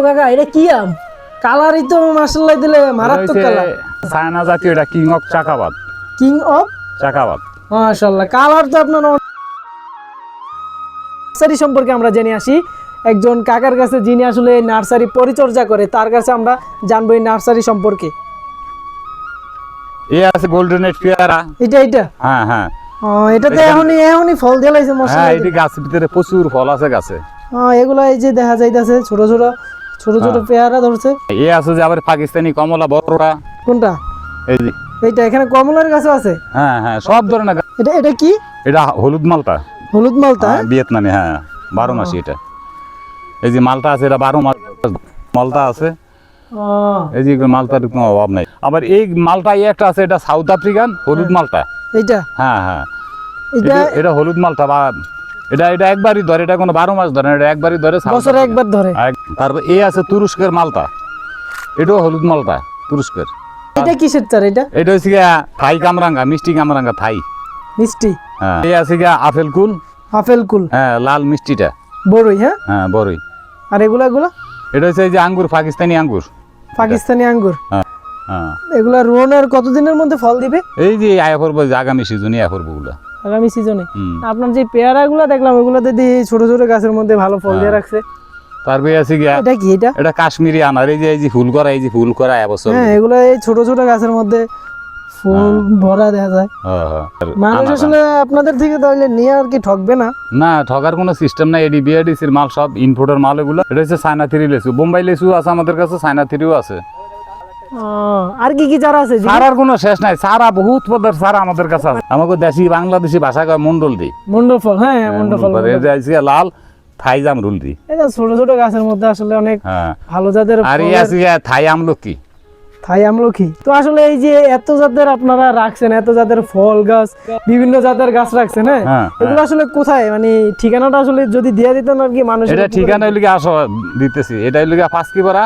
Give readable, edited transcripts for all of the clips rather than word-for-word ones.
কাকা এটা কি আম? কালারই তো মাশাআল্লাহ দিলে মারাত্মক কালার। চায়না জাতীয় এটা কিং অফ চাকাবাদ। কিং অফ চাকাবাদ মাশাআল্লাহ। কালার তো আপনার নার্সারি সম্পর্কে আমরা জেনে আসি একজন কাকার কাছে, যিনি আসলে নার্সারি পরিচর্যা করে, তার কাছে আমরা জানবো এই নার্সারি সম্পর্কে। এই আছে গোল্ডেন এড পেয়ারা। এটা হ্যাঁ হ্যাঁ এটাতে এখনই ফল দিলাইছে হ্যাঁ, মাশাআল্লাহ। এই গাছের ভিতরে প্রচুর ফল আছে গাছে। এগুলা এই যে দেখা যাইতাছে ছোট ছোট পেয়ারা ধরছে। এই আছে যে আবার পাকিস্তানি কমলা বড়টা। কোনটা? এই যে এইটা এখানে কমলার গাছ আছে। হ্যাঁ হ্যাঁ সব ধরনের এটা কি? এটা হলুদ মালটা। হলুদ মালটা? ভিয়েতনামি। হ্যাঁ 12 মাসি এটা। এই যে মালটা আছে এটা 12 মাস মালটা আছে। এই যে মালটার কোনো অভাব নাই। আবার এই মালটা একটা আছে, এটা সাউথ আফ্রিকান হলুদ মালটা। এইটা? হ্যাঁ হ্যাঁ এটা হলুদ মালটা। বা এটা একবারই ধরে, এটা কোনো 12 মাস ধরে না, এটা একবারই ধরে, বছরে একবার ধরে। তারপর এই আছে তুরস্কের মালটা, এটাও হলুদ মালটা তুরস্কের। এটা কিসের চার? এটা হচ্ছে গিয়া থাই কামরাঙ্গা, মিষ্টি কামরাঙ্গা থাই মিষ্টি। হ্যাঁ এই আছে গিয়া আপেল কুল। আপেল কুল? হ্যাঁ লাল মিষ্টিটা বড়ই। হ্যাঁ বড়ই। আর এগুলা এটা হচ্ছে এই যে আঙ্গুর, পাকিস্তানি আঙ্গুর। পাকিস্তানি আঙ্গুর। হ্যাঁ হ্যাঁ এগুলা রোয়ানোর কতদিনের মধ্যে ফল দিবে? এই যে আয়া করবো, আগামী সিজনে আয়া করবো গুলা, আগামী সিজনে। আপনার যে পেয়ারাগুলো দেখলাম ওগুলোতে দিয়ে ছোট ছোট গাছের মধ্যে ভালো ফল দিয়ে রাখছে। তারপরে আছে গিয়া এটা কি? এটা কাশ্মীরি আনার। এই যে ফুল করা, এই যে ফুল করা এবছর। হ্যাঁ এগুলো এই ছোট ছোট গাছের মধ্যে ফুল ভরা দেখা যায়। মানুষ আসলে আপনাদের থেকে তাহলে নিয়ে আর কি ঠকবে না? না, ঠকার কোনো সিস্টেম নাই। এডি বিআরডিসির মাল, সব ইনপোর্টের মাল এগুলো। এটা হচ্ছে চায়না থ্রি লেচু, বোম্বাই লেচু আছে আমাদের কাছে, চায়না থ্রিও আছে। আর কি চারা আছে? চারার কোনো শেষ নাই, চারা বহুত পদের চারা আমাদের কাছে আছে। আমাকে দেশি বাংলাদেশি ভাষা কয় মন্ডল দি। মন্ডল ফল? হ্যাঁ মন্ডল ফল। লাল থাই জামরুল দি। এটা ছোট ছোট গাছের মধ্যে আসলে অনেক ভালো জাতের। আর এই আছে থাই আমলকি। থাই আমলকি। তো আসলে এই যে এত জাতের আপনারা রাখছেন, এত জাতের ফল গাছ, বিভিন্ন জাতের গাছ রাখছেন, হ্যাঁ এগুলো আসলে কোথায়, মানে ঠিকানাটা আসলে যদি দিয়ে দিতেন আর কি মানুষ। এটা ঠিকানা হইলে আসো দিতেছি। এটা হইলে পাঁচকিপাড়া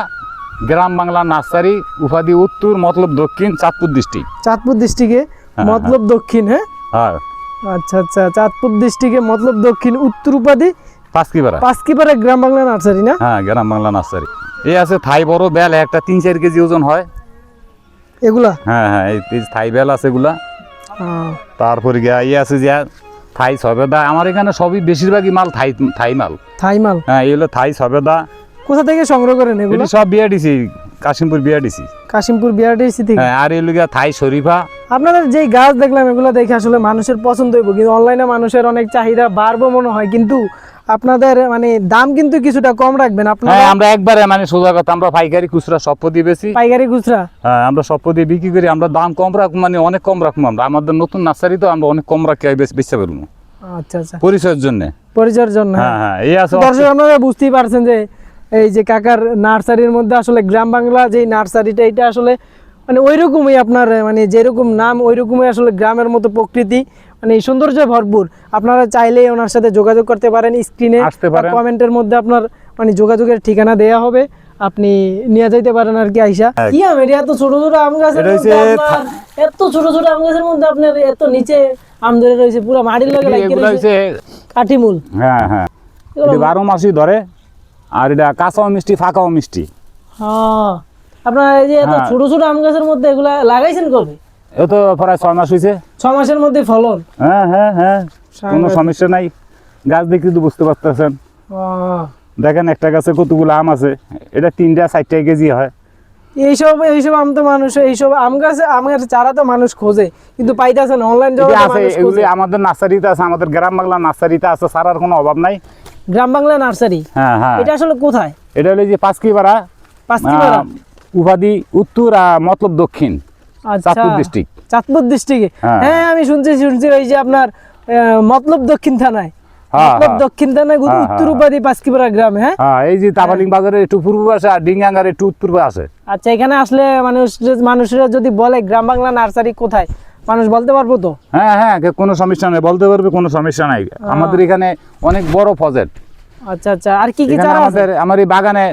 গ্রাম বাংলা নার্সারি, উপাধি উত্তর, মতলব দক্ষিণ, চাঁদপুর ডিস্ট্রিক্ট। চাঁদপুর ডিস্ট্রিক্টে মতলব দক্ষিণ। হ্যাঁ আচ্ছা আচ্ছা, চাঁদপুর ডিস্ট্রিক্টে মতলব দক্ষিণ, উত্তর উপাধি পাঁচকিপাড়া গ্রাম বাংলা নার্সারি না? হ্যাঁ গ্রাম বাংলা নার্সারি। এই আছে থাই বড় বেল, একটা 3-4 কেজি ওজন হয় এগুলা। হ্যাঁ হ্যাঁ এই থাই বেল আছে এগুলা। তারপরে গিয়া এই আছে যে থাই সবেদা। আমার এখানে সবই বেশিরভাগই মাল থাই মাল। হ্যাঁ এই হলো থাই সবেদা। কোথা থেকে সংগ্রহ করেন এগুলো? সব বিআরডিসি, কাশিমপুর বিআরডিসি থেকে। হ্যাঁ আর এগুলো থাই শরীফা। আপনাদের যে গাছ দেখলাম এগুলো দেখে আসলে মানুষের পছন্দ হইব, কিন্তু অনলাইনে মানুষের অনেক চাহিদা বাড়বো মনে হয়, কিন্তু আপনাদের মানে দাম কিন্তু কিছুটা কম রাখবেন আপনারা? হ্যাঁ আমরা একবারে মানে সোজা কথা, আমরা পাইকারি খুচরা সব দিয়ে বেশি। পাইকারি খুচরা? হ্যাঁ আমরা সব দিয়ে বিক্রি করি। আমরা দাম কম রাখবো, মানে অনেক কম রাখবো। আমরা আমাদের নতুন নার্সারি তো, আমরা অনেক কম রাখি বেচতে পারবো। আচ্ছা আচ্ছা, পরিচয়ের জন্য। হ্যাঁ হ্যাঁ এই আছে। দর্শক আপনারা বুঝতেই পারছেন যে এই যে কাকার নার্সারির মধ্যে আসলে গ্রাম বাংলা যে নার্সারিটা, এটা আসলে মানে ওইরকমই আপনার, মানে যেরকম নাম ওইরকমই আসলে গ্রামের মতো প্রকৃতি, মানে সৌন্দর্য ভরপুর। আপনারা চাইলেই ওনার সাথে যোগাযোগ করতে পারেন, স্ক্রিনে কমেন্টের মধ্যে আপনার মানে যোগাযোগের ঠিকানা দেয়া হবে, আপনি নিয়ে যাইতে পারেন আর কি আইসা। কি আম এটা? এত ছোট ছোট আম গাছ, এত ছোট ছোট আম গাছের মধ্যে আপনার এত নিচে আম ধরে রয়েছে, পুরো মাটির লগে লাগিয়ে কাঠিমূল। হ্যাঁ হ্যাঁ 12 মাসই ধরে। আর এটা কাঁচাও মিষ্টি, ফাঁকাও মিষ্টি। হ্যাঁ আপনার এই যে এত ছোট ছোট আম গাছের মধ্যে এগুলা লাগাইছেন কবে? এ তো প্রায় 6 মাস হয়েছে। 6 মাসের মধ্যে ফলন? হ্যাঁ হ্যাঁ হ্যাঁ কোনো সমস্যা নাই। গাছ দেখে তো বুঝতে পারতেছেন। দেখেন একটা গাছে কতগুলো আম আছে। এটা 3-4 কেজি হয়। এইসব আম তো মানুষ, এইসব আমের চারা তো মানুষ খোঁজে কিন্তু পাইতেছে না। অনলাইন আমাদের নার্সারিতে আছে, আমাদের গ্রাম বাংলা নার্সারিতে আছে, চারার কোনো অভাব নাই। গ্রাম বাংলা নার্সারি? হ্যাঁ হ্যাঁ। এটা আসলে কোথায়? এটা হলো যে পাঁচকিপাড়া উপাধি উত্তর আর মতলব দক্ষিণ, চাঁদপুর ডিস্ট্রিক্ট। চাঁদপুর ডিস্ট্রিক্টে? হ্যাঁ আমি শুনছি ওই যে আপনার মতলব দক্ষিণ থানায়, দক্ষিণ থানায় উত্তর উপাধি পাঁচকিপাড়া গ্রামে। হ্যাঁ এই যে তাবালিং বাজারে একটু পূর্ব পাশে আর ডিঙ্গাঙ্গারে একটু উত্তর পাশে। আচ্ছা এখানে আসলে মানুষরা যদি বলে গ্রাম বাংলা নার্সারি কোথায়, মানুষ বলতে পারবো তো? হ্যাঁ হ্যাঁ কোনো সমস্যা নাই, বলতে পারবে, কোনো সমস্যা নাই। আমাদের এখানে অনেক বড় প্রজেক্ট। আচ্ছা আচ্ছা। আর কি কি চারা আছে? আমার এই বাগানে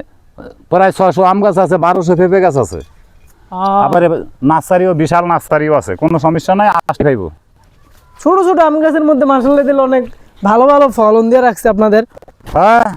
প্রায় 600 আম গাছ আছে, 1200 পেঁপে গাছ আছে। আবার নার্সারিও, বিশাল নার্সারিও আছে, কোনো সমস্যা নাই, আসতে খাইবো। ছোট ছোট আম গাছের মধ্যে মাশাআল্লাহ দিলে অনেক ভালো ভালো ফলন দিয়ে রাখছে আপনাদের। হ্যাঁ